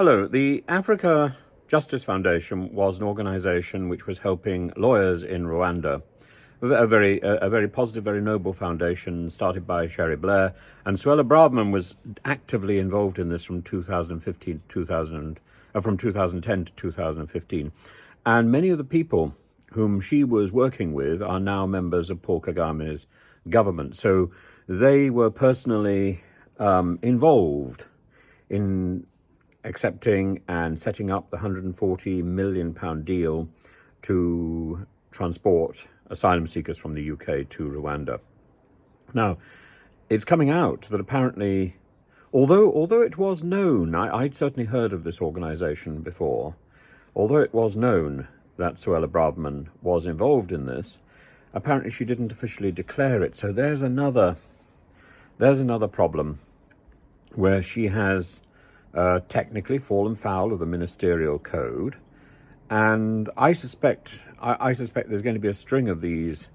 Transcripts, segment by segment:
Hello. The Africa Justice Foundation was an organization which was helping lawyers in Rwanda. A very positive, very noble foundation started by Sherry Blair, and Suella Braverman was actively involved in this from 2010 to 2015. And many of the people whom she was working with are now members of Paul Kagame's government. So they were personally involved in accepting and setting up the £140 million deal to transport asylum seekers from the UK to Rwanda. Now, it's coming out that apparently, although it was known, I'd certainly heard of this organisation before, although it was known that Suella Braverman was involved in this, apparently she didn't officially declare it. So there's another problem where she has technically fallen foul of the ministerial code, and I suspect there's going to be a string of these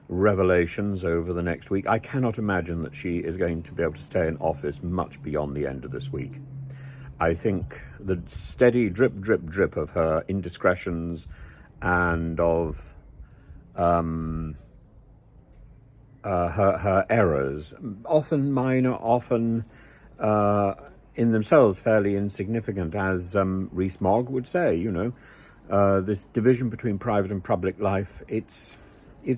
revelations over the next week. I cannot imagine that she is going to be able to stay in office much beyond the end of this week. I think the steady drip of her indiscretions and of her errors, often minor, often in themselves fairly insignificant, as Rees-Mogg would say. This division between private and public life, it's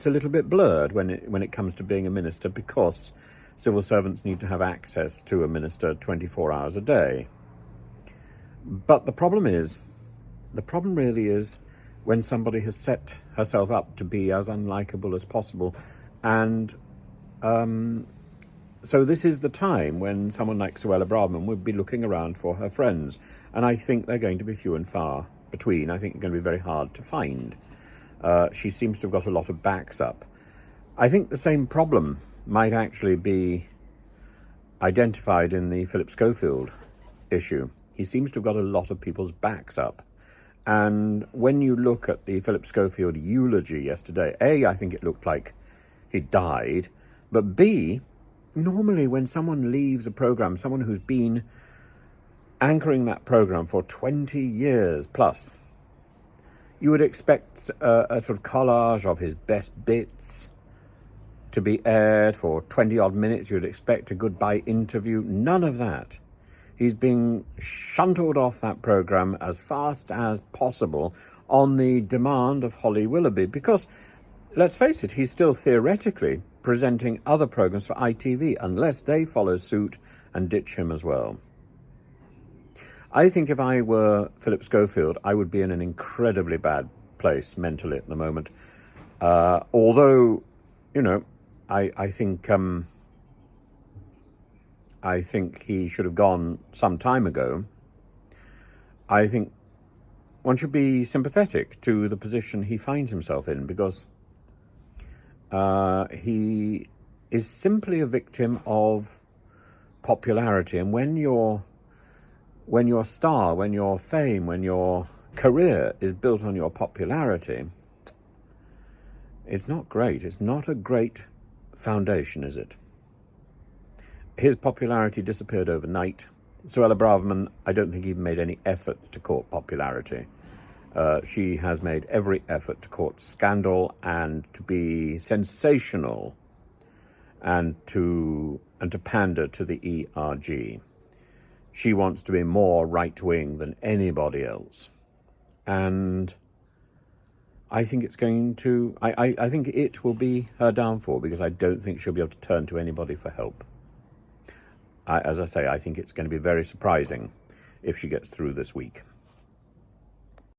a little bit blurred when it comes to being a minister, because civil servants need to have access to a minister 24 hours a day. But the problem really is when somebody has set herself up to be as unlikable as possible. And so this is the time when someone like Suella Braverman would be looking around for her friends. And I think they're going to be few and far between. I think they're going to be very hard to find. She seems to have got a lot of backs up. I think the same problem might actually be identified in the Philip Schofield issue. He seems to have got a lot of people's backs up. And when you look at the Philip Schofield eulogy yesterday, A, I think it looked like he died, but B, normally when someone leaves a program, someone who's been anchoring that program for 20 years plus, you would expect a sort of collage of his best bits to be aired for 20 odd minutes. You'd expect a goodbye interview. None of that. He's being shunted off that program as fast as possible on the demand of Holly Willoughby, because let's face it, he's still theoretically presenting other programs for ITV unless they follow suit and ditch him as well. I think if I were Philip Schofield, I would be in an incredibly bad place mentally at the moment. Although, I think he should have gone some time ago. I think one should be sympathetic to the position he finds himself in, because he is simply a victim of popularity. And when your star, when your fame, when your career is built on your popularity, it's not great. It's not a great foundation, is it? His popularity disappeared overnight. Suella Braverman, I don't think even made any effort to court popularity. She has made every effort to court scandal and to be sensational and to pander to the ERG. She wants to be more right-wing than anybody else. And I think it's going to... I think it will be her downfall, because I don't think she'll be able to turn to anybody for help. As I say, I think it's going to be very surprising if she gets through this week.